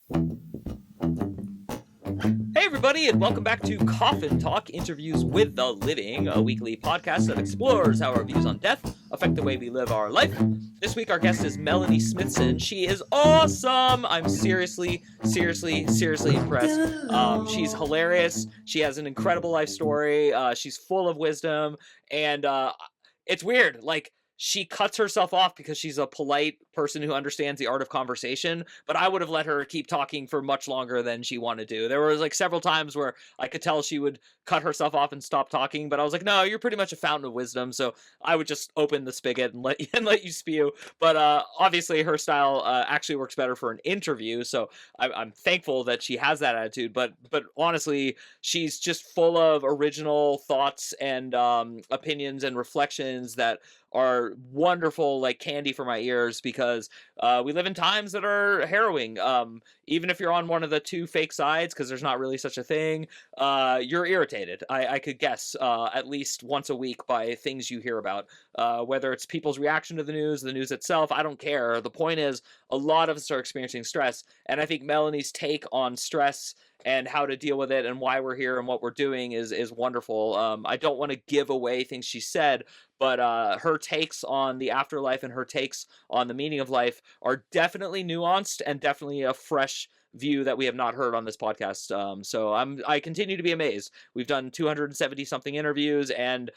Hey everybody, and welcome back to Coffin Talk, Interviews with the Living, a weekly podcast that explores how our views on death affect the way we live our life. This week our guest is Melanie Smithson. She is awesome! I'm seriously impressed. She's hilarious. She has an incredible life story. She's full of wisdom, and it's weird. Like, she cuts herself off because she's a polite person who understands the art of conversation, but I would have let her keep talking for much longer than she wanted to. There was like several times where I could tell she would cut herself off and stop talking, but I was like, no, you're pretty much a fountain of wisdom, so I would just open the spigot and let you spew. But obviously her style actually works better for an interview, so I'm thankful that she has that attitude. But honestly, she's just full of original thoughts and opinions and reflections that are wonderful, like candy for my ears, because we live in times that are harrowing. Even if you're on one of the two fake sides, because there's not really such a thing, you're irritated. I could guess at least once a week by things you hear about, whether it's people's reaction to the news itself. I don't care. The point is, a lot of us are experiencing stress, and I think Melanie's take on stress and how to deal with it and why we're here and what we're doing is wonderful. I don't want to give away things she said, but her takes on the afterlife and her takes on the meaning of life are definitely nuanced and definitely a fresh view that we have not heard on this podcast. So I continue to be amazed. We've done 270 something interviews, and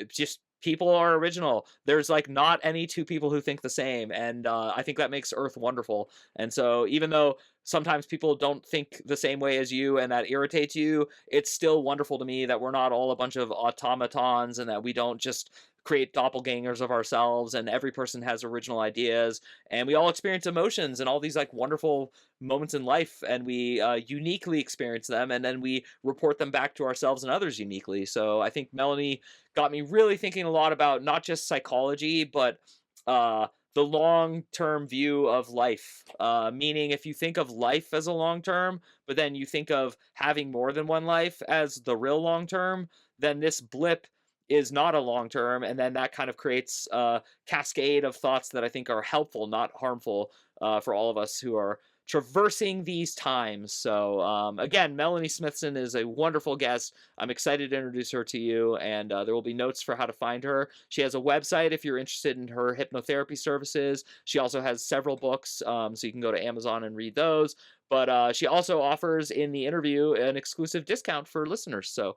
just people are original. There's like not any two people who think the same, and I think that makes Earth wonderful. And so even though sometimes people don't think the same way as you and that irritates you, it's still wonderful to me that we're not all a bunch of automatons and that we don't just create doppelgangers of ourselves, and every person has original ideas, and we all experience emotions and all these like wonderful moments in life, and we uniquely experience them, and then we report them back to ourselves and others uniquely. So I think Melanie got me really thinking a lot about not just psychology, but the long-term view of life. Meaning, if you think of life as a long-term, but then you think of having more than one life as the real long-term, then this blip is not a long-term, and then that kind of creates a cascade of thoughts that I think are helpful, not harmful, for all of us who are traversing these times. So again, Melanie Smithson is a wonderful guest. I'm excited to introduce her to you, and there will be notes for how to find her. She has a website if you're interested in her hypnotherapy services. She also has several books, so you can go to Amazon and read those. But she also offers in the interview an exclusive discount for listeners. So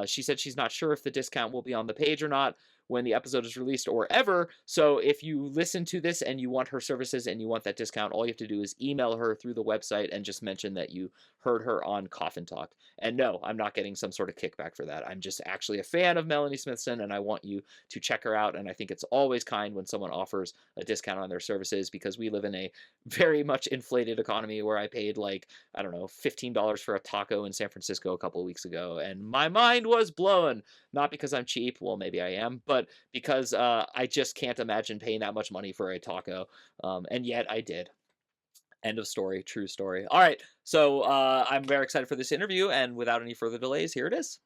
she said she's not sure if the discount will be on the page or not when the episode is released or ever. So if you listen to this and you want her services and you want that discount, all you have to do is email her through the website and just mention that you heard her on Coffin Talk. And no, I'm not getting some sort of kickback for that. I'm just actually a fan of Melanie Smithson, and I want you to check her out. And I think it's always kind when someone offers a discount on their services, because we live in a very much inflated economy where I paid like, I don't know, $15 for a taco in San Francisco a couple of weeks ago, and my mind was blown. Not because I'm cheap, well, maybe I am, but because I just can't imagine paying that much money for a taco, and yet I did. End of story. True story. All right, so I'm very excited for this interview, and without any further delays, here it is.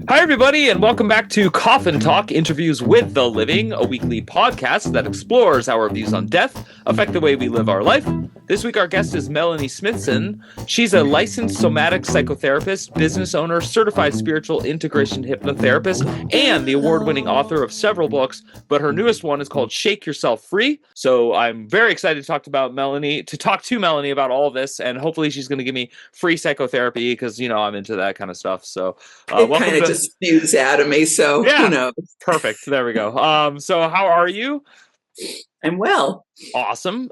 Hi, everybody, and welcome back to Coffin Talk, Interviews with the Living, a weekly podcast that explores how our views on death affect the way we live our life. This week, our guest is Melanie Smithson. She's a licensed somatic psychotherapist, business owner, certified spiritual integration hypnotherapist, and the award-winning author of several books, but her newest one is called Shake Yourself Free. So I'm very excited to talk to Melanie about all this, and hopefully she's going to give me free psychotherapy, because, you know, I'm into that kind of stuff. So It welcome kind of to... just spews out of me, so who Yeah, knows? perfect. There we go. So how are you? I'm well. Awesome.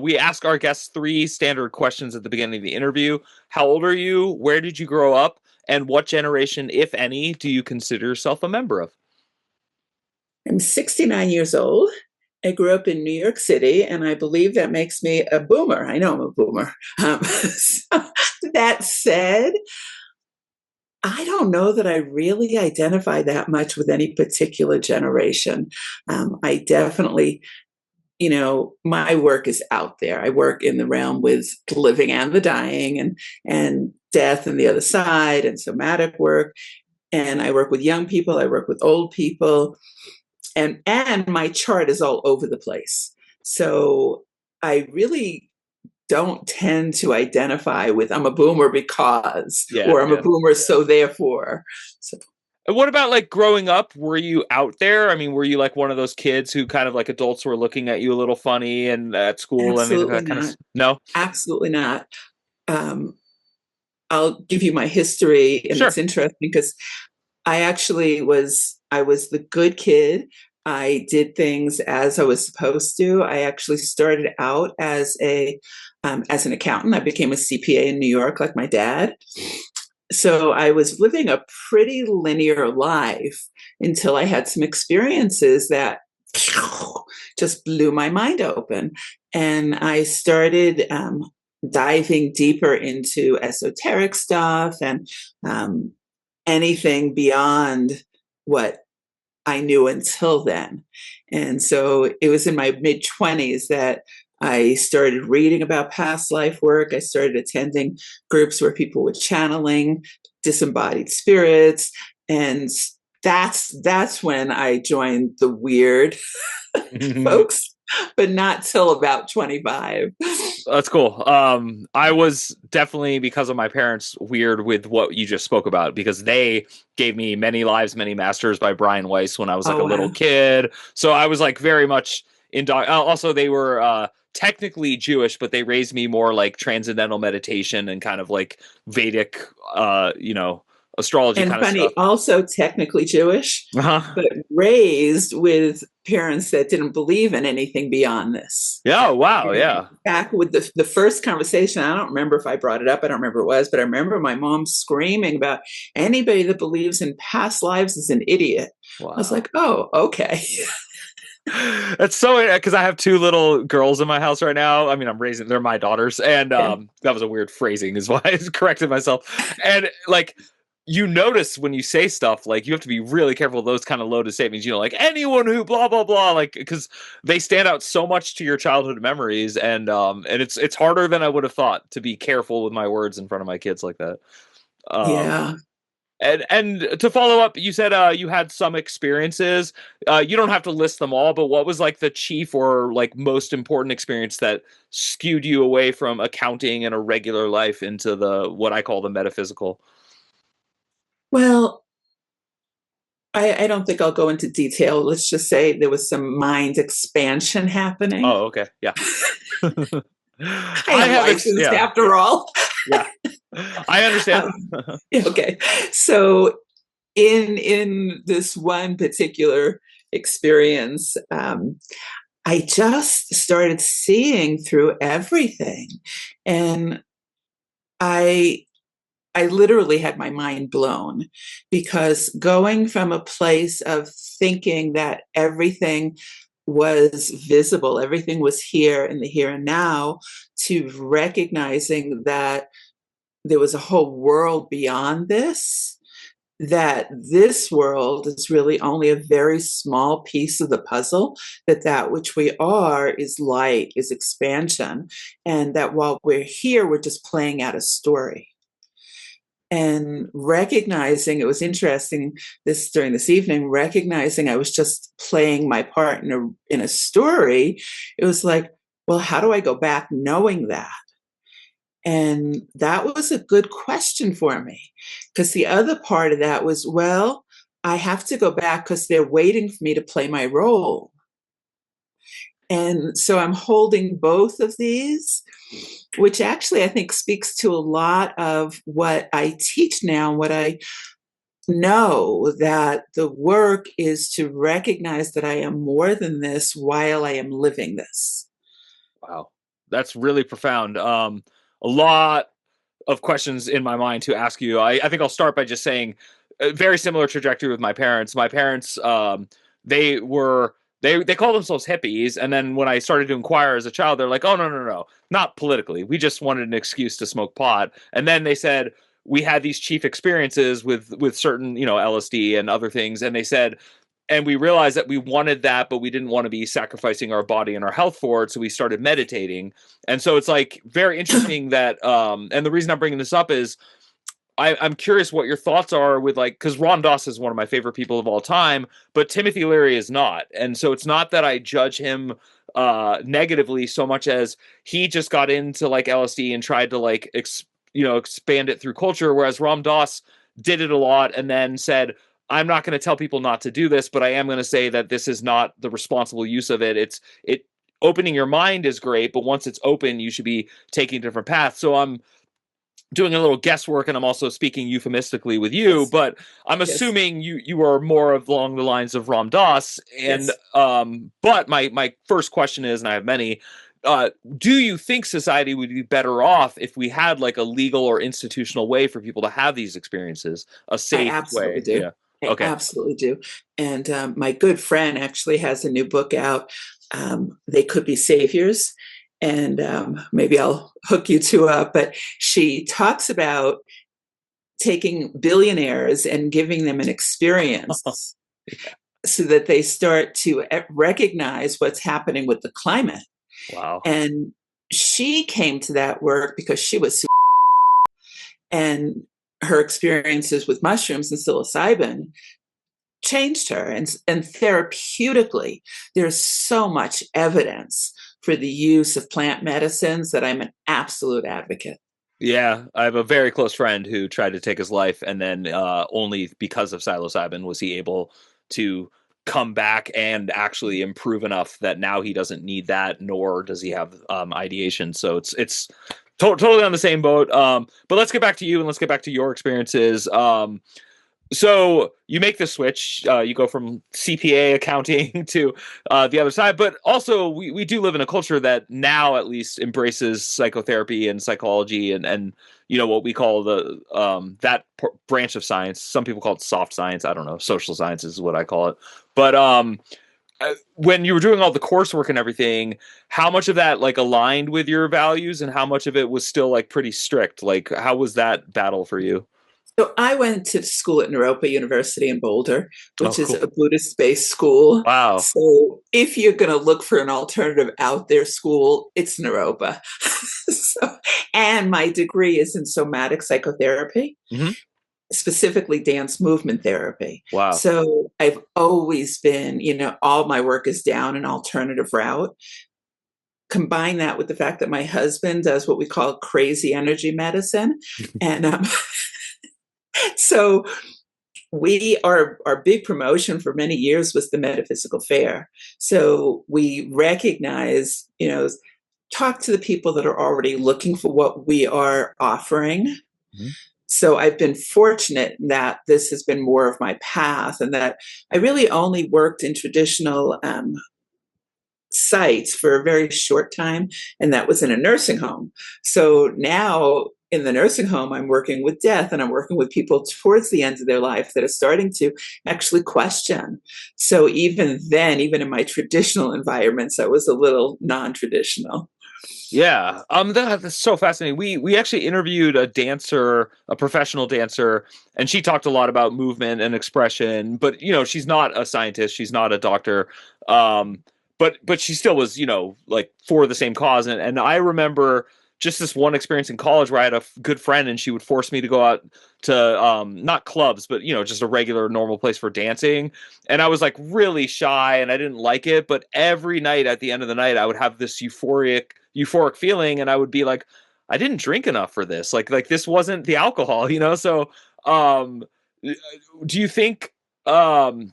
We ask our guests three standard questions at the beginning of the interview. How old are you? Where did you grow up? And what generation, if any, do you consider yourself a member of? I'm 69 years old. I grew up in New York City, and I believe that makes me a boomer. I know I'm a boomer. So that said, I don't know that I really identify that much with any particular generation. I definitely, my work is out there. I work in the realm with the living and the dying, and death and the other side, and somatic work. And I work with young people. I work with old people, and my chart is all over the place. So I really don't tend to identify with I'm a boomer because, Yeah, or I'm a yeah. boomer so therefore. So And what about like growing up? Were you out there? I mean, were you like one of those kids who kind of like adults were looking at you a little funny and at school and anything absolutely that kind of not. no? Absolutely not. Um, I'll give you my history, and it's Sure. interesting because I was the good kid. I did things as I was supposed to. I actually started out as an accountant. I became a CPA in New York, like my dad. So I was living a pretty linear life until I had some experiences that just blew my mind open. And I started diving deeper into esoteric stuff and um, anything beyond what I knew until then. And so it was in my mid 20s that I started reading about past life work. I started attending groups where people were channeling disembodied spirits. And that's when I joined the weird folks, but not till about 25. That's cool. I was definitely, because of my parents, weird with what you just spoke about, because they gave me Many Lives, Many Masters by Brian Weiss when I was like Oh a little wow. kid. So I was like very much in. Also, they were technically Jewish, but they raised me more like transcendental meditation and kind of like Vedic, astrology And kind of funny, stuff. also technically Jewish, Uh-huh. but raised with parents that didn't believe in anything beyond this. Yeah. Wow. And Yeah. back with the first conversation, I don't remember if I brought it up, I don't remember what it was, but I remember my mom screaming about anybody that believes in past lives is an idiot. I was Wow. like, oh, okay. That's so, because I have two little girls in my house right now. I mean, I'm raising, they're my daughters, and Yeah. that was a weird phrasing, is why I corrected myself. And like, you notice when you say stuff, like you have to be really careful of those kind of loaded statements. Like anyone who blah blah blah, like because they stand out so much to your childhood memories, and it's harder than I would have thought to be careful with my words in front of my kids like that. Um, Yeah. and to follow up, you said you had some experiences. You don't have to list them all, but what was like the chief or like most important experience that skewed you away from accounting and a regular life into the what I call the metaphysical? Well, I don't think I'll go into detail. Let's just say there was some mind expansion happening. Oh, okay, yeah. I I am have, licensed yeah, after all. yeah. I understand. Yeah, okay. So in this one particular experience, I just started seeing through everything, and I I literally had my mind blown because going from a place of thinking that everything was visible, everything was here in the here and now, to recognizing that there was a whole world beyond this, that this world is really only a very small piece of the puzzle, that which we are is light, is expansion, and that while we're here, we're just playing out a story. And recognizing, it was interesting this during this evening, recognizing I was just playing my part in a story. It was like, well, how do I go back knowing that? And that was a good question for me, because the other part of that was, well, I have to go back because they're waiting for me to play my role. And so I'm holding both of these, which actually I think speaks to a lot of what I teach now, what I know, that the work is to recognize that I am more than this while I am living this. Wow, that's really profound. A lot of questions in my mind to ask you. I think I'll start by just saying a very similar trajectory with my parents. My parents, they were they call themselves hippies, and then when I started to inquire as a child, they're like, "Oh no, no, no, not politically. We just wanted an excuse to smoke pot." And then they said we had these chief experiences with certain LSD and other things, and they said. And we realized that we wanted that, but we didn't want to be sacrificing our body and our health for it. So we started meditating. And so it's like very interesting that, and the reason I'm bringing this up is I'm curious what your thoughts are with like, because Ron Doss is one of my favorite people of all time, but Timothy Leary is not. And so it's not that I judge him negatively so much as he just got into like LSD and tried to like expand it through culture, whereas Ram Dass did it a lot and then said, I'm not going to tell people not to do this, but I am going to say that this is not the responsible use of it. It opening your mind is great, but once it's open, you should be taking different paths. So I'm doing a little guesswork, and I'm also speaking euphemistically with you, Yes. but I'm Yes. assuming you are more of along the lines of Ram Dass. And Yes. but my first question is, and I have many, do you think society would be better off if we had like a legal or institutional way for people to have these experiences, a I safe absolutely way? do. Yeah. I Okay. absolutely do. And my good friend actually has a new book out. They Could Be Saviors. And maybe I'll hook you two up. But she talks about taking billionaires and giving them an experience so that they start to recognize what's happening with the climate. Wow. And she came to that work because she was, and her experiences with mushrooms and psilocybin changed her. And therapeutically, there's so much evidence for the use of plant medicines that I'm an absolute advocate. Yeah, I have a very close friend who tried to take his life, and then only because of psilocybin was he able to come back and actually improve enough that now he doesn't need that, nor does he have ideation. So totally on the same boat. But let's get back to you, and let's get back to your experiences. So you make the switch. You go from CPA accounting to the other side, but also we do live in a culture that now at least embraces psychotherapy and psychology and what we call the branch of science. Some people call it soft science. I don't know. Social science is what I call it. But when you were doing all the coursework and everything, how much of that like aligned with your values, and how much of it was still like pretty strict? Like, how was that battle for you? So I went to school at Naropa University in Boulder, Oh, which is cool. a Buddhist-based school. Wow. So if you're going to look for an alternative out there school, it's Naropa. So, and my degree is in somatic psychotherapy, Hmm. specifically dance movement therapy. Wow. So I've always been, all my work is down an alternative route. Combine that with the fact that my husband does what we call crazy energy medicine. And so our big promotion for many years was the metaphysical fair. So we recognize, talk to the people that are already looking for what we are offering. Mhm. So I've been fortunate that this has been more of my path, and that I really only worked in traditional sites for a very short time, and that was in a nursing home. So now in the nursing home, I'm working with death, and I'm working with people towards the end of their life that are starting to actually question. So even then, even in my traditional environments, I was a little non-traditional. Yeah, that's so fascinating. We actually interviewed a dancer, a professional dancer, and she talked a lot about movement and expression. But she's not a scientist, she's not a doctor, um, but she still was, like for the same cause. And I remember just this one experience in college where I had a good friend, and she would force me to go out to not clubs, but just a regular normal place for dancing. And I was like really shy, and I didn't like it. But every night at the end of the night, I would have this euphoric feeling, and I would be like, I didn't drink enough for this. Like this wasn't the alcohol. So um do you think this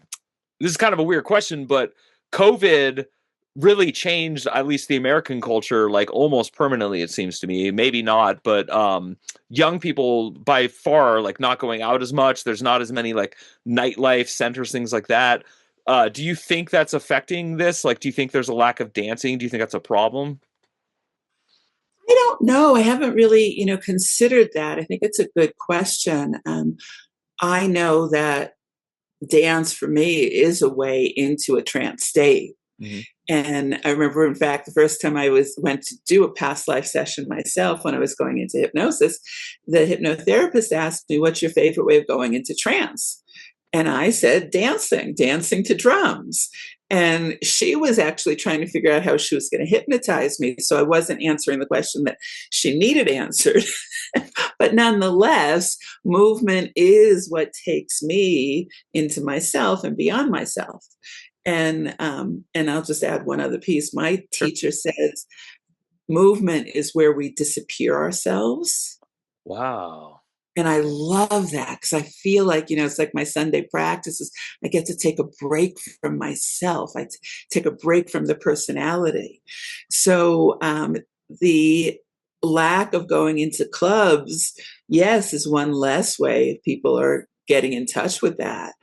is kind of a weird question, but COVID really changed at least the American culture like almost permanently, it seems to me. Maybe not, but young people by far like not going out as much. There's not as many like nightlife centers, things like that. Do you think that's affecting this? Like, do you think there's a lack of dancing? Do you think that's a problem? I don't know. I haven't really, considered that. I think it's a good question. I know that dance for me is a way into a trance state. Hmm. And I remember, in fact, the first time I went to do a past life session myself when I was going into hypnosis, the hypnotherapist asked me, "What's your favorite way of going into trance?" And I said, dancing to drums. And she was actually trying to figure out how she was going to hypnotize me. So I wasn't answering the question that she needed answered. But nonetheless, movement is what takes me into myself and beyond myself. And I'll just add one other piece. My Sure. teacher says movement is where we disappear ourselves. Wow. And I love that because I feel like, it's like my Sunday practices. I get to take a break from myself. Take a break from the personality. So the lack of going into clubs, yes, is one less way people are getting in touch with that.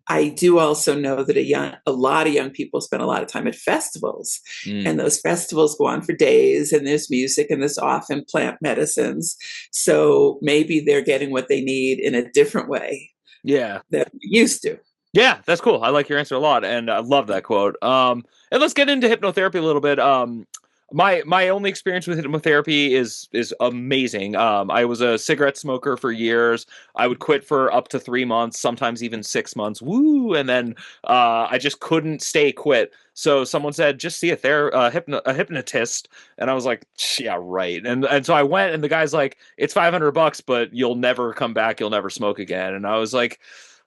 I do also know that a lot of young people spend a lot of time at festivals, Mm. and those festivals go on for days, and there's music, and there's often plant medicines. So maybe they're getting what they need in a different way Yeah. than we used to. Yeah, that's cool. I like your answer a lot, and I love that quote. And let's get into hypnotherapy a little bit. My only experience with hypnotherapy is amazing. I was a cigarette smoker for years. I would quit for up to 3 months, sometimes even 6 months. Woo! And then I just couldn't stay quit. So someone said, just see a hypnotist, and I was like, yeah, right. And so I went, and the guy's like, it's $500, but you'll never come back. You'll never smoke again. And I was like,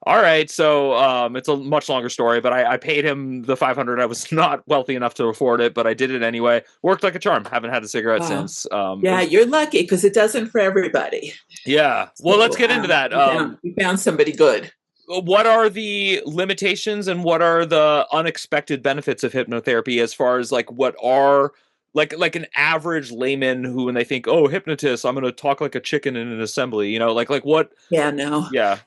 all right, so it's a much longer story, but I paid him the 500. I was not wealthy enough to afford it, but I did it anyway. Worked like a charm. Haven't had a cigarette Wow. since. Yeah, you're lucky because it doesn't for everybody. Yeah. Well, let's So get into that. you found somebody good. What are the limitations and what are the unexpected benefits of hypnotherapy as far as like what are like an average layman who when they think, oh, hypnotist, I'm going to talk like a chicken in an assembly, like what? Yeah, no, Yeah.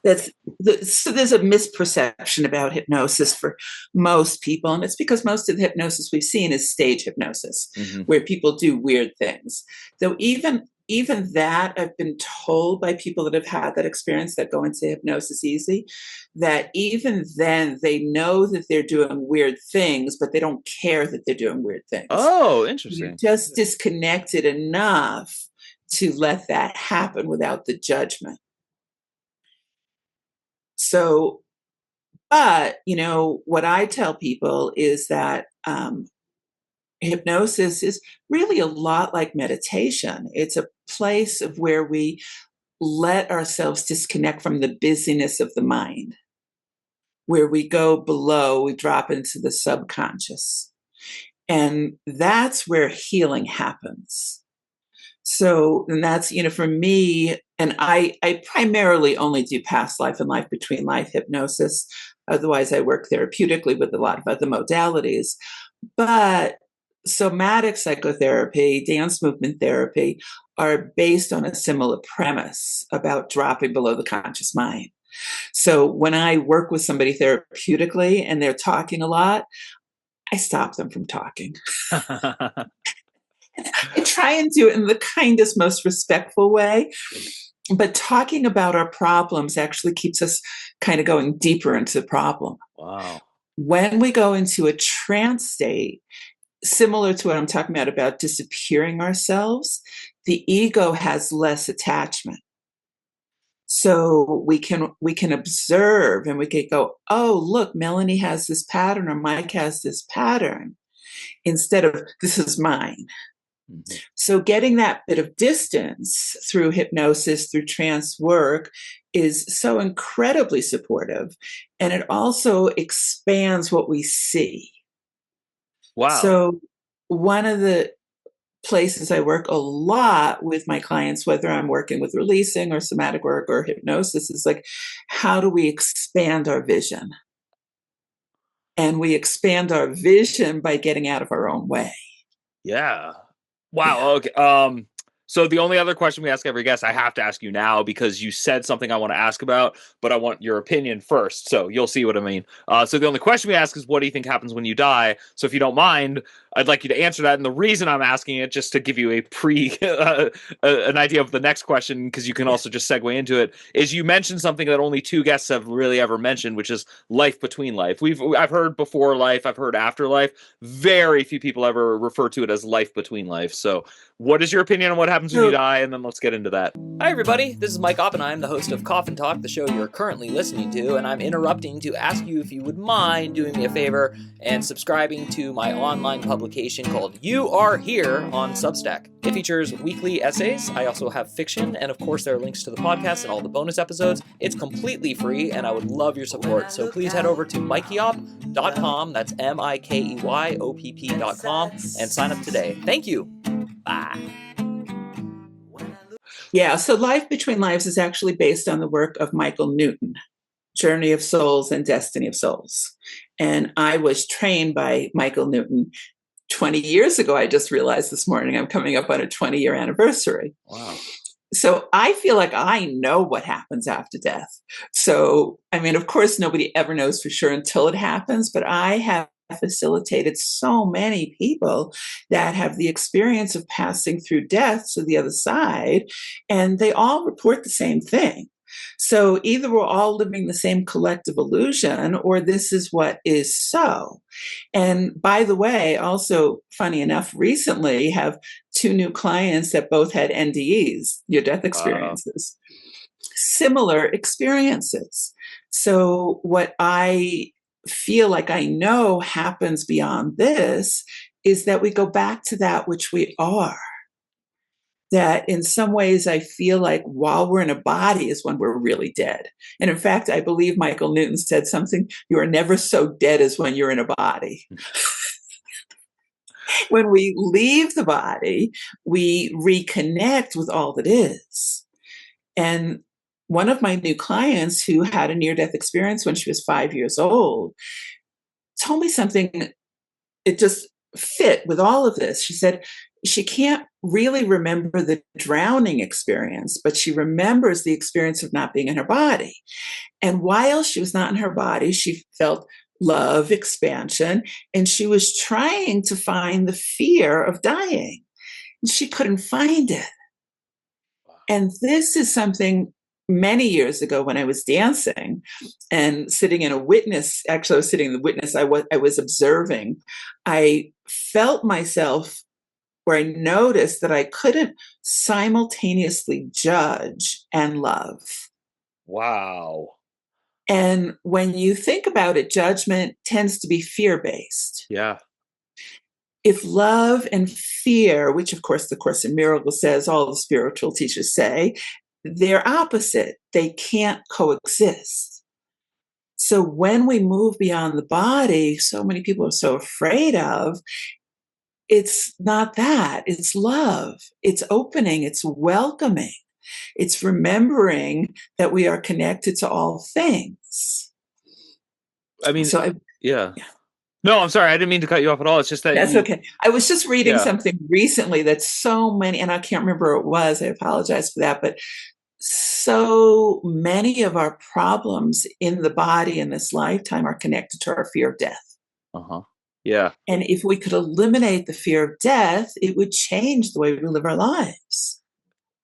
so there's a misperception about hypnosis for most people, and it's because most of the hypnosis we've seen is stage hypnosis, Mm-hmm. where people do weird things. So even that, I've been told by people that have had that experience that go into hypnosis easy, that even then they know that they're doing weird things, but they don't care that they're doing weird things. Oh, You're interesting. just disconnected enough to let that happen without the judgment. So, but what I tell people is that hypnosis is really a lot like meditation. It's a place of where we let ourselves disconnect from the busyness of the mind, where we go below, we drop into the subconscious. And that's where healing happens. So, and that's, for me, and I primarily only do past life and life between life hypnosis. Otherwise, I work therapeutically with a lot of other modalities. But somatic psychotherapy, dance movement therapy are based on a similar premise about dropping below the conscious mind. So when I work with somebody therapeutically and they're talking a lot, I stop them from talking. I try and do it in the kindest, most respectful way. But talking about our problems actually keeps us kind of going deeper into the problem. Wow. When we go into a trance state, similar to what I'm talking about disappearing ourselves, the ego has less attachment. So we can observe and we can go, oh, look, Melanie has this pattern or Mike has this pattern, instead of this is mine. Mm-hmm. So getting that bit of distance through hypnosis, through trance work is so incredibly supportive. And it also expands what we see. Wow. So one of the places I work a lot with my clients, whether I'm working with releasing or somatic work or hypnosis, is like, how do we expand our vision? And we expand our vision by getting out of our own way. Yeah. Wow. Yeah. Okay. So the only other question we ask every guest, I have to ask you now because you said something I want to ask about, but I want your opinion first. So you'll see what I mean. So the only question we ask is, what do you think happens when you die? So if you don't mind, I'd like you to answer that. And the reason I'm asking it, just to give you an idea of the next question, because you can also just segue into it, is you mentioned something that only two guests have really ever mentioned, which is life between life. I've heard before life, I've heard afterlife. Very few people ever refer to it as life between life. So what is your opinion on what happens when you die? And then let's get into that. Hi, everybody. This is Mike Oppenheim, the host of Coffin Talk, the show you're currently listening to, and I'm interrupting to ask you if you would mind doing me a favor and subscribing to my online publication publication called You Are Here on Substack. It features weekly essays. I also have fiction, and of course there are links to the podcast and all the bonus episodes. It's completely free, and I would love your support. So please head over to mikeyop.com, that's MIKEYOPP.com, and sign up today. Thank you. Bye. Yeah, so Life Between Lives is actually based on the work of Michael Newton, Journey of Souls and Destiny of Souls. And I was trained by Michael Newton 20 years ago. I just realized this morning I'm coming up on a 20-year anniversary. Wow. So I feel like I know what happens after death. So, I mean, of course, nobody ever knows for sure until it happens, but I have facilitated so many people that have the experience of passing through death to the other side, and they all report the same thing. So either we're all living the same collective illusion, or this is what is so. And by the way, also funny enough, recently have 2 new clients that both had NDEs, near-death experiences, similar experiences. So what I feel like I know happens beyond this is that we go back to that which we are. That in some ways I feel like while we're in a body is when we're really dead. And in fact, I believe Michael Newton said something, you are never so dead as when you're in a body. When we leave the body, we reconnect with all that is. And one of my new clients who had a near-death experience when she was 5 years old told me something, it just fit with all of this. She said she can't really remember the drowning experience, but she remembers the experience of not being in her body. And while she was not in her body, she felt love, expansion, and she was trying to find the fear of dying. And she couldn't find it. And this is something many years ago when I was dancing and sitting in a witness, actually I was sitting in the witness, I was observing, I felt myself where I noticed that I couldn't simultaneously judge and love. Wow. And when you think about it, judgment tends to be fear-based. Yeah. If love and fear, which of course the Course in Miracles says, all the spiritual teachers say, they're opposite. They can't coexist. So when we move beyond the body, so many people are so afraid of, it's not that. It's love. It's opening. It's welcoming. It's remembering that we are connected to all things. I mean, so yeah. No, I'm sorry. I didn't mean to cut you off at all. It's just that that's okay. I was just reading Yeah. something recently that so many, and I can't remember what it was. I apologize for that, but so many of our problems in the body in this lifetime are connected to our fear of death. Uh-huh. Yeah. And if we could eliminate the fear of death, it would change the way we live our lives.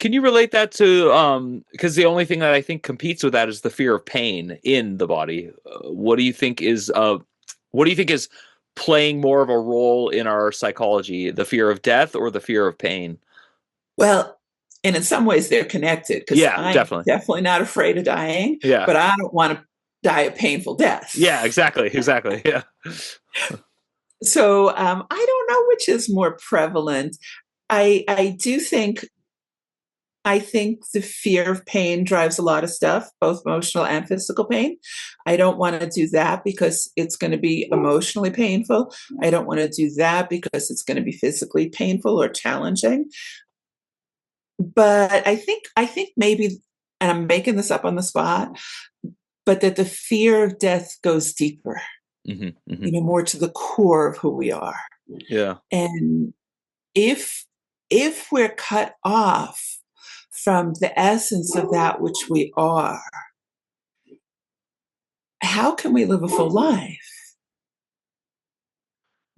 Can you relate that to because the only thing that I think competes with that is the fear of pain in the body. What do you think is playing more of a role in our psychology, the fear of death or the fear of pain? Well, and in some ways they're connected, because I'm definitely not afraid of dying, but I don't want to die a painful death. Yeah, exactly. Yeah. So I don't know which is more prevalent. I think the fear of pain drives a lot of stuff, both emotional and physical pain. I don't want to do that because it's going to be emotionally painful. I don't want to do that because it's going to be physically painful or challenging. But I think maybe, and I'm making this up on the spot, but that the fear of death goes deeper, more to the core of who we are. Yeah. And if we're cut off from the essence of that which we are, how can we live a full life?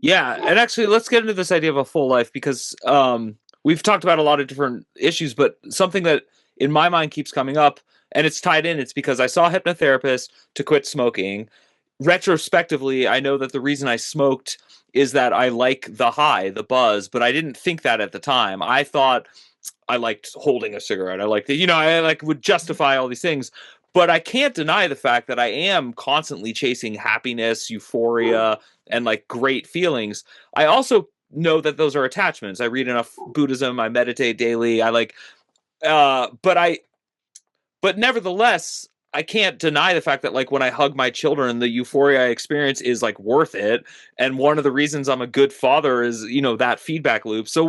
Yeah, and actually, let's get into this idea of a full life, because we've talked about a lot of different issues, but something that in my mind keeps coming up, and it's tied in, it's because I saw a hypnotherapist to quit smoking. Retrospectively, I know that the reason I smoked is that I like the high, the buzz, but I didn't think that at the time. I thought I liked holding a cigarette. I liked it, I would justify all these things. But I can't deny the fact that I am constantly chasing happiness, euphoria, and great feelings. I also know that those are attachments. I read enough Buddhism. I meditate daily. I like, but nevertheless, I can't deny the fact that like when I hug my children, the euphoria I experience is like worth it. And one of the reasons I'm a good father is, that feedback loop. So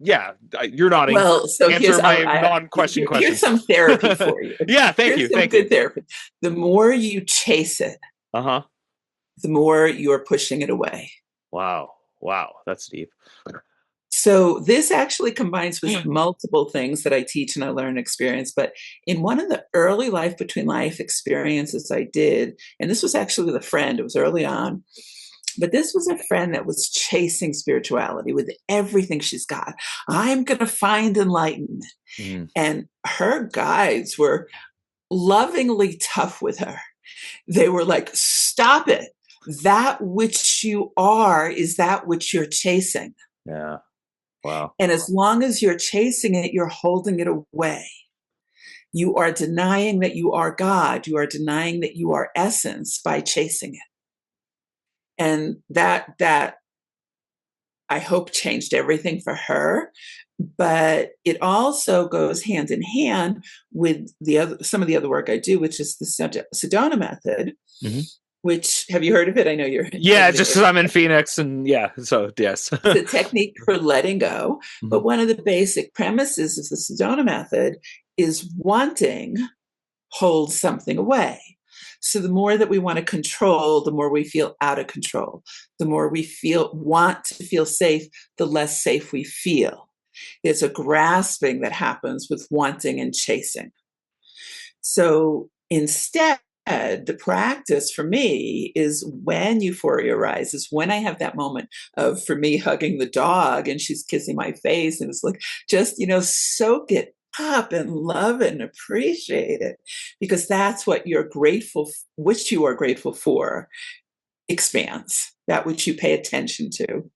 you're nodding. Well, so Answer my non-question here's question. some therapy for you. Yeah, thank Here's you. some Thank good you. therapy. The more you chase it, Uh-huh. the more you're pushing it away. Wow. Wow. That's deep. So this actually combines with multiple things that I teach and I learn and experience. But in one of the early life between life experiences I did, and this was actually with a friend, it was early on, but this was a friend that was chasing spirituality with everything she's got. I'm going to find enlightenment. Mm. And her guides were lovingly tough with her. They were like, stop it. That which you are is that which you're chasing. Yeah. Wow. And as long as you're chasing it, you're holding it away. You are denying that you are God. You are denying that you are essence by chasing it. And that I hope changed everything for her. But it also goes hand in hand with some of the other work I do, which is the Sedona method. Mm-hmm. Which, have you heard of it? I know you're. Yeah, just because I'm in Phoenix, and so yes. It's a technique for letting go. Mm-hmm. But one of the basic premises of the Sedona method is wanting holds something away. So the more that we want to control, the more we feel out of control. The more we want to feel safe, the less safe we feel. There's a grasping that happens with wanting and chasing. So instead, the practice for me is when euphoria arises, when I have that moment of, for me, hugging the dog and she's kissing my face, and it's like, just, soak it up and love it and appreciate it, because that's what which you are grateful for expands, that which you pay attention to.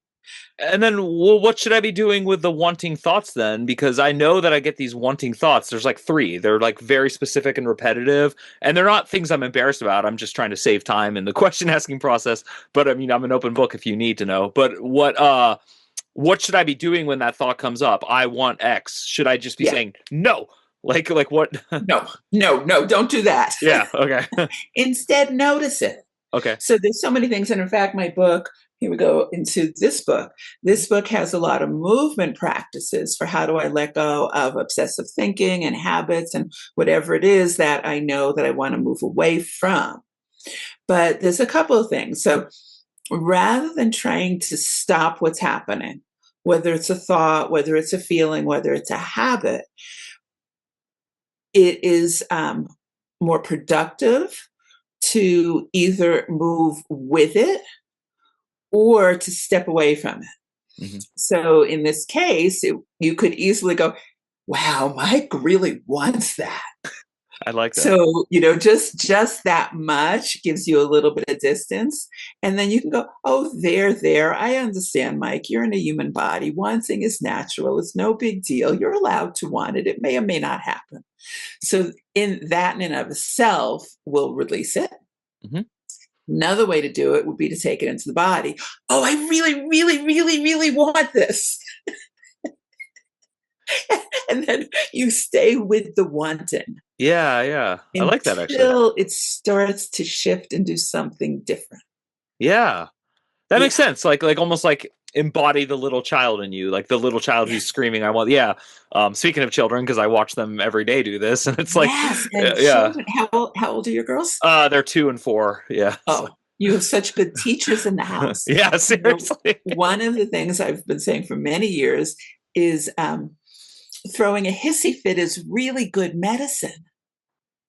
And then, what should I be doing with the wanting thoughts then? Because I know that I get these wanting thoughts. There's like 3. They're like very specific and repetitive, and they're not things I'm embarrassed about. I'm just trying to save time in the question asking process. But I mean, I'm an open book if you need to know. But what should I be doing when that thought comes up? I want X. Should I just be saying no? Like what? No, don't do that. Yeah. Okay. Instead, notice it. Okay. So there's so many things. And in fact, my book, here we go into this book. This book has a lot of movement practices for how do I let go of obsessive thinking and habits and whatever it is that I know that I want to move away from. But there's a couple of things. So rather than trying to stop what's happening, whether it's a thought, whether it's a feeling, whether it's a habit, it is more productive to either move with it or to step away from it. Mm-hmm. So in this case, you could easily go, wow, Mike really wants that. I like that. So, just that much gives you a little bit of distance. And then you can go, oh, there. I understand, Mike. You're in a human body. Wanting is natural. It's no big deal. You're allowed to want it. It may or may not happen. So in and of itself will release it. Mm-hmm. Another way to do it would be to take it into the body. Oh, I really, really, really, really want this. And then you stay with the wanting. Yeah. I like that, actually. Until it starts to shift and do something different. Yeah. That makes sense. Like almost like embody the little child in you, like the little child who's screaming, I want, speaking of children, because I watch them every day do this, and it's like, children, how old are your girls? They're 2 and 4. Yeah. Oh, you have such good teachers in the house. Yeah, seriously. One of the things I've been saying for many years is throwing a hissy fit is really good medicine.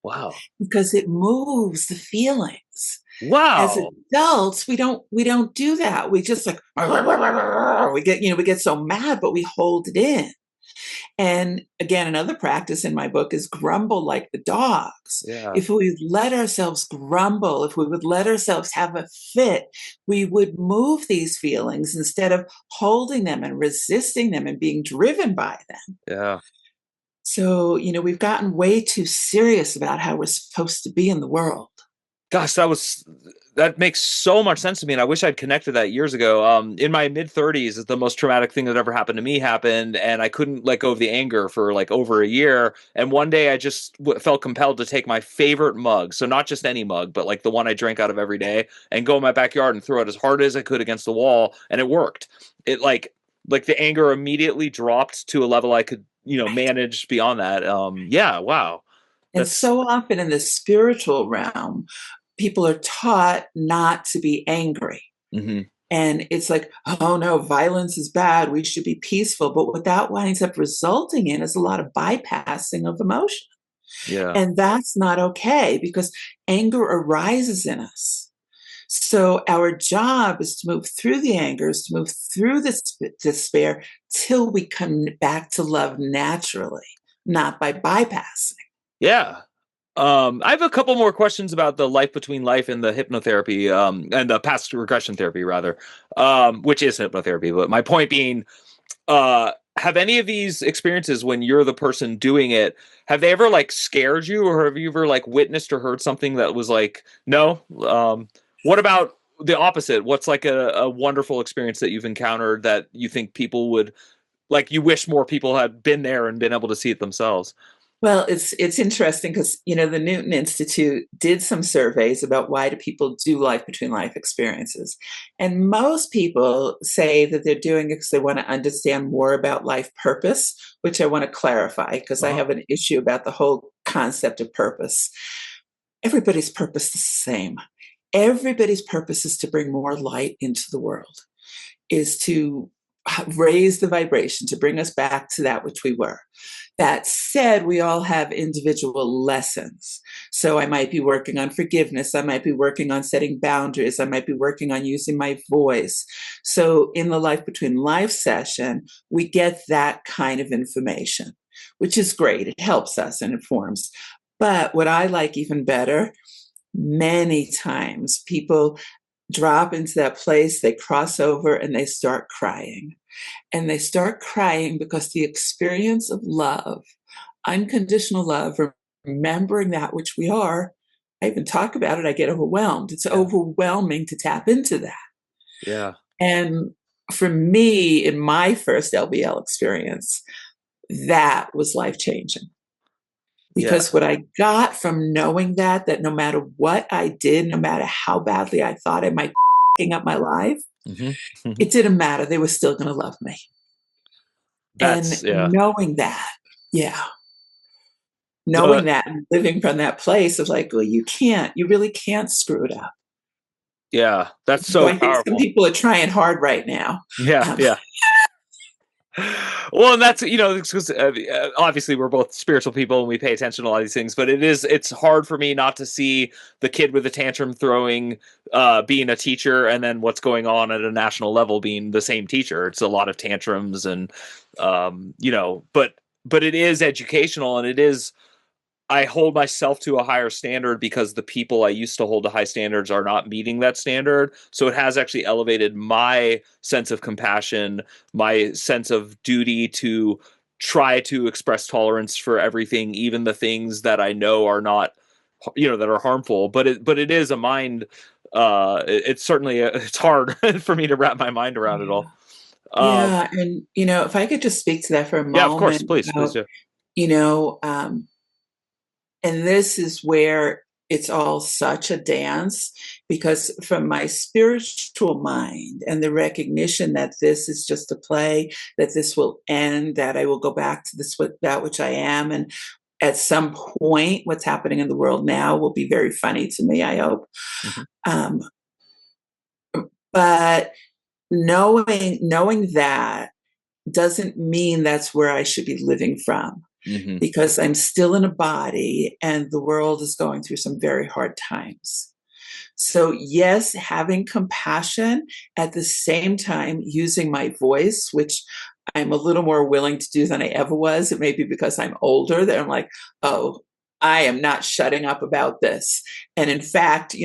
Wow. Because it moves the feelings. Wow. As adults, we don't do that. We just like we get so mad, but we hold it in. And again, another practice in my book is grumble like the dogs. Yeah. If we let ourselves grumble, if we would let ourselves have a fit, we would move these feelings instead of holding them and resisting them and being driven by them. Yeah. So, we've gotten way too serious about how we're supposed to be in the world. Gosh, that makes so much sense to me, and I wish I'd connected that years ago. In my mid-30s, is the most traumatic thing that ever happened to me happened, and I couldn't let go of the anger for like over a year. And one day, I just felt compelled to take my favorite mug, so not just any mug, but like the one I drank out of every day, and go in my backyard and throw it as hard as I could against the wall, and it worked. It like the anger immediately dropped to a level I could manage beyond that. Yeah, wow, And that's so often in the spiritual realm, people are taught not to be angry. mhm, And it's like, oh no, violence is bad. We should be peaceful. But what that winds up resulting in is a lot of bypassing of emotion. yeah. And that's not okay because anger arises in us. So our job is to move through the anger, is to move through this despair till we come back to love naturally, not by bypassing. Yeah. I have a couple more questions about the life between life and the hypnotherapy, and the past regression therapy, rather, which is hypnotherapy. But my point being, have any of these experiences when you're the person doing it, have they ever like scared you, or have you ever like witnessed or heard something that was like, no? What about the opposite? What's like a wonderful experience that you've encountered that you think people would like, you wish more people had been there and been able to see it themselves? Well, it's interesting because the Newton Institute did some surveys about why do people do life between life experiences, and most people say that they're doing it because they want to understand more about life purpose, which I want to clarify because I Uh-huh. have an issue about the whole concept of purpose. Everybody's purpose is the same. Everybody's purpose is to bring more light into the world, is to raise the vibration, to bring us back to that which we were. That said, we all have individual lessons. So I might be working on forgiveness. I might be working on setting boundaries. I might be working on using my voice. So in the Life Between Life session, we get that kind of information, which is great. It helps us and informs. But what I like even better, many times people drop into that place, they cross over and they start crying. And they start crying because the experience of love, unconditional love, remembering that which we are, I even talk about it, I get overwhelmed. It's Yeah. overwhelming to tap into that. Yeah. And for me, in my first LBL experience, that was life changing. Yeah. Because what I got from knowing that no matter what I did, no matter how badly I thought I might be up my life, Hmm. it didn't matter. They were still going to love me. And That's yeah. knowing that, yeah, knowing The that and living from that place of like, well, you really can't screw it up. yeah, that's So so I think some powerful. people are trying hard right now. Yeah, Um, yeah. Well, and that's because obviously we're both spiritual people and we pay attention to all these things, but it's hard for me not to see the kid with the tantrum throwing, being a teacher, and then what's going on at a national level being the same teacher. It's a lot of tantrums and but it is educational, and it is, I hold myself to a higher standard because the people I used to hold to high standards are not meeting that standard. So it has actually elevated my sense of compassion, my sense of duty to try to express tolerance for everything, even the things that I know are not, that are harmful. But it is a mind. It's certainly it's hard for me to wrap my mind around it yeah. all. Um, Yeah. And, if I could just speak to that for a yeah, of course, moment please about, do. you know, um, and this is where it's all such a dance because from my spiritual mind and the recognition that this is just a play, that this will end, that I will go back to that which I am, and at some point, what's happening in the world now will be very funny to me. I hope, Hmm. um, but knowing that doesn't mean that's where I should be living from Hmm. because I'm still in a body and the world is going through some very hard times. So, yes, having compassion at the same time using my voice, which I'm a little more willing to do than I ever was. It may be because I'm older that I'm like, oh, I am not shutting up about this. And in fact,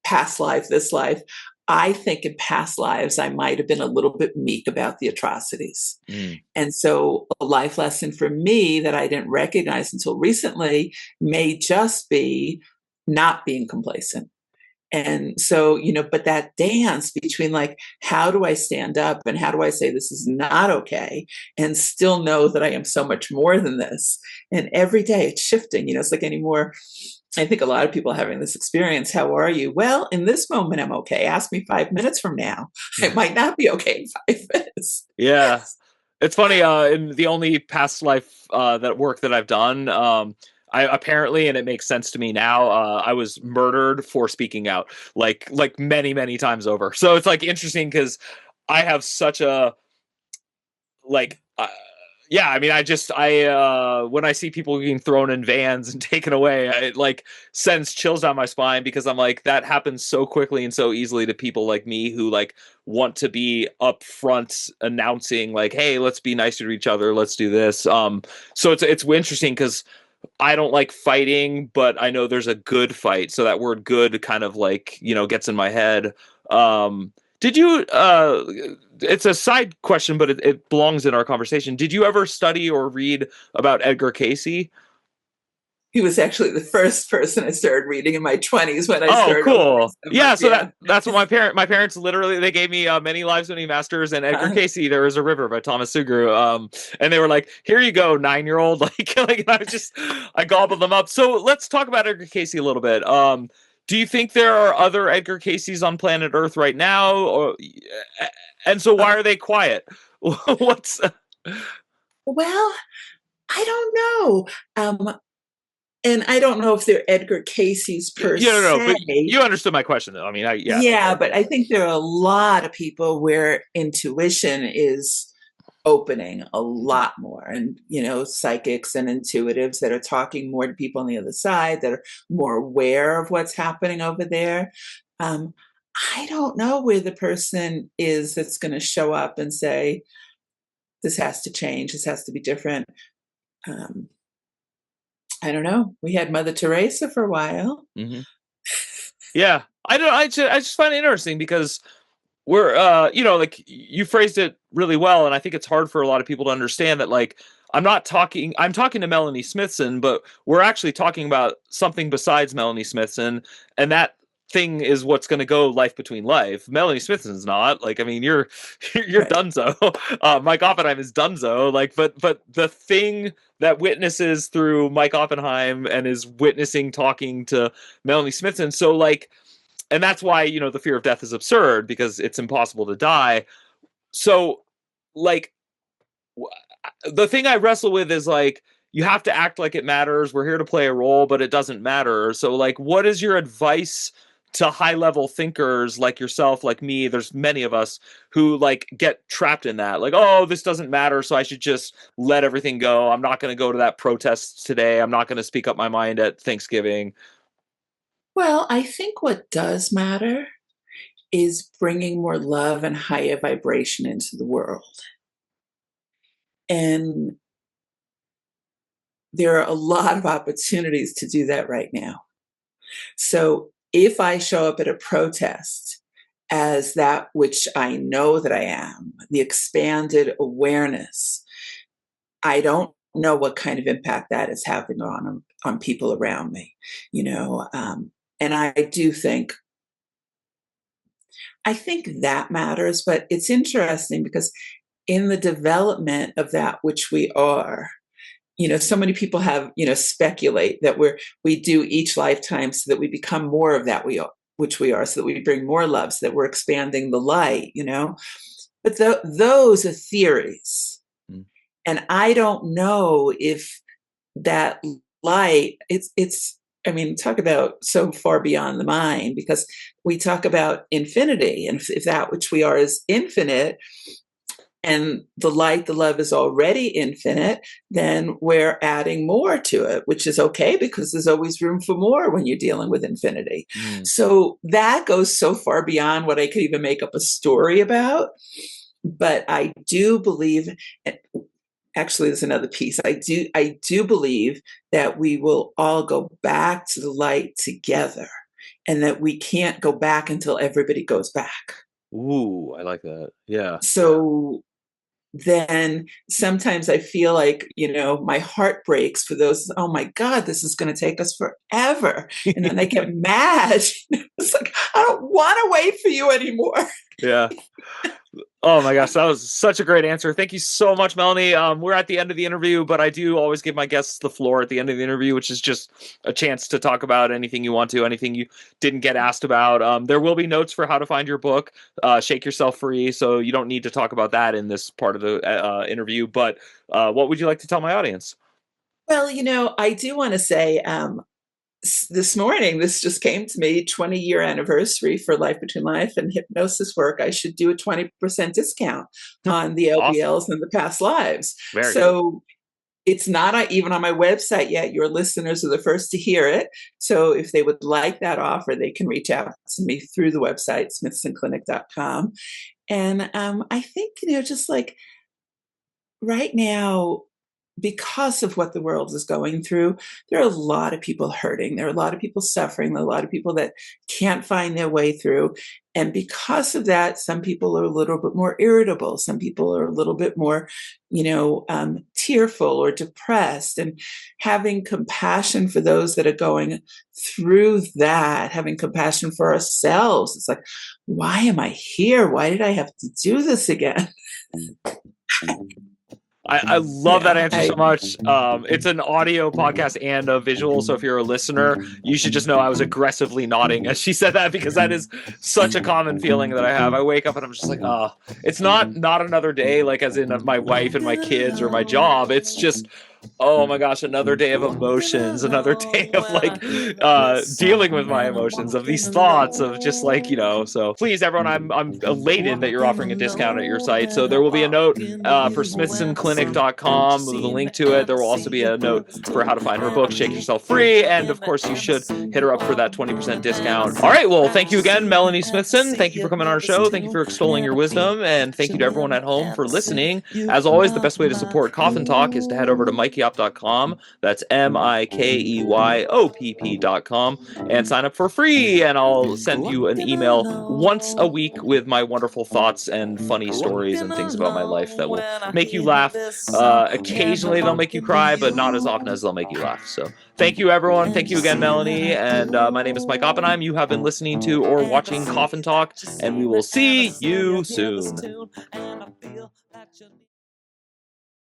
past life, this life, I think in past lives, I might have been a little bit meek about the atrocities. Mm. And so, a life lesson for me that I didn't recognize until recently may just be not being complacent. And so, but that dance between like, how do I stand up and how do I say this is not okay and still know that I am so much more than this? And every day it's shifting, it's like anymore. I think a lot of people are having this experience. How are you? Well, in this moment, I'm okay. Ask me 5 minutes from now. I might not be okay in 5 minutes. Yeah. It's funny, in the only past life that work that I've done, I apparently, and it makes sense to me now, I was murdered for speaking out, like many, many times over. So it's like interesting because I have such a like yeah, I mean, when I see people getting thrown in vans and taken away, it like sends chills down my spine because I'm like, that happens so quickly and so easily to people like me who like want to be upfront announcing like, hey, let's be nicer to each other, let's do this. So it's interesting because I don't like fighting, but I know there's a good fight. So that word good kind of like, gets in my head. Did you, it's a side question, but it belongs in our conversation. Did you ever study or read about Edgar Casey? He was actually the first person I started reading in my 20s when I Oh, started opening cool. stuff Yeah, up. so Yeah. that's what my parents literally they gave me Many Lives, Many Masters and Edgar Casey. There is a River by Thomas Sugru. And they were like, "Here you go, 9-year-old." Like I gobbled them up. So let's talk about Edgar Casey a little bit. Do you think there are other Edgar Caseys on planet Earth right now, and so why are they quiet? What's Well, I don't know. And I don't know if they're Edgar Casey's per no, se. but you understood my question though. I mean, yeah. Yeah, but I think there are a lot of people where intuition is opening a lot more. And, psychics and intuitives that are talking more to people on the other side that are more aware of what's happening over there. Um, I don't know where the person is that's going to show up and say, this has to change, this has to be different. Um, I don't know. We had Mother Teresa for a while. Mm-hmm. Yeah, I don't. I just find it interesting because we're like you phrased it really well, and I think it's hard for a lot of people to understand that like I'm talking to Melanie Smithson, but we're actually talking about something besides Melanie Smithson, and that thing is what's going to go life between life. Melanie Smithson's not like, I mean, you're Right. Dunzo. Mike Oppenheim is Dunzo. Like, but the thing that witnesses through Mike Oppenheim and is witnessing talking to Melanie Smithson. So like, and that's why the fear of death is absurd because it's impossible to die. So like the thing I wrestle with is like, you have to act like it matters, we're here to play a role, but it doesn't matter. So like, what is your advice to high level thinkers like yourself, like me? There's many of us who like get trapped in that, like, oh, this doesn't matter, so I should just let everything go. I'm not going to go to that protest today, I'm not going to speak up my mind at Thanksgiving. Well, I think what does matter is bringing more love and higher vibration into the world. And there are a lot of opportunities to do that right now. So if I show up at a protest as that which I know that I am, the expanded awareness, I don't know what kind of impact that is having on people around me, and I think that matters, but it's interesting because in the development of that which we are, so many people have, speculate that we do each lifetime so that we become more of that which we are, so that we bring more love, so that we're expanding the light, But those are theories. Mm. And I don't know if that light, I mean, talk about so far beyond the mind, because we talk about infinity. And if that which we are is infinite, and the light, the love is already infinite, then we're adding more to it, which is okay because there's always room for more when you're dealing with infinity. Mm. So that goes so far beyond what I could even make up a story about. But I do believe, actually, there's another piece. I do believe that we will all go back to the light together, and that we can't go back until everybody goes back. Ooh, I like that. Yeah. So then sometimes I feel like, my heart breaks for those, oh my God, this is going to take us forever. And then they get mad. It's like, I don't want to wait for you anymore. Yeah. Oh my gosh, that was such a great answer. Thank you so much, Melanie. We're at the end of the interview, but I do always give my guests the floor at the end of the interview, which is just a chance to talk about anything you want to, anything you didn't get asked about. There will be notes for how to find your book, Shake Yourself Free, so you don't need to talk about that in this part of the interview. But what would you like to tell my audience? Well, I do want to say, this morning, this just came to me, 20-year anniversary for Life Between Life and hypnosis work. I should do a 20% discount on the Awesome. LBLs and the past lives. Very cool. So it's not even on my website yet. Your listeners are the first to hear it. So if they would like that offer, they can reach out to me through the website, smithsonclinic.com. And I think, just like right now, because of what the world is going through, there are a lot of people hurting. There are a lot of people suffering. There are a lot of people that can't find their way through. And because of that, some people are a little bit more irritable. Some people are a little bit more, tearful or depressed. And having compassion for those that are going through that, having compassion for ourselves. It's like, why am I here? Why did I have to do this again? I love that answer so much. It's an audio podcast and a visual, so if you're a listener, you should just know I was aggressively nodding as she said that, because that is such a common feeling that I have. I wake up and I'm just like, oh, it's not another day, like as in my wife and my kids or my job. It's just, oh my gosh, another day of emotions, another day of like dealing with my emotions, of these thoughts, of just like, so please everyone, I'm elated that you're offering a discount at your site. So there will be a note for smithsonclinic.com with a link to it. There will also be a note for how to find her book, Shake Yourself Free, and of course you should hit her up for that 20% discount. All right, well, thank you again, Melanie Smithson. Thank you for coming on our show. Thank you for extolling your wisdom, and thank you to everyone at home for listening. As always, the best way to support Coffin Talk is to head over to mikeyop.com. That's MIKEYOPP.com, and sign up for free, and I'll send you an email once a week with my wonderful thoughts and funny stories and things about my life that will make you laugh. Occasionally they'll make you cry, but not as often as they'll make you laugh. So thank you, everyone. Thank you again, Melanie. And my name is Mike Oppenheim. You have been listening to or watching Coffin Talk, and we will see you soon.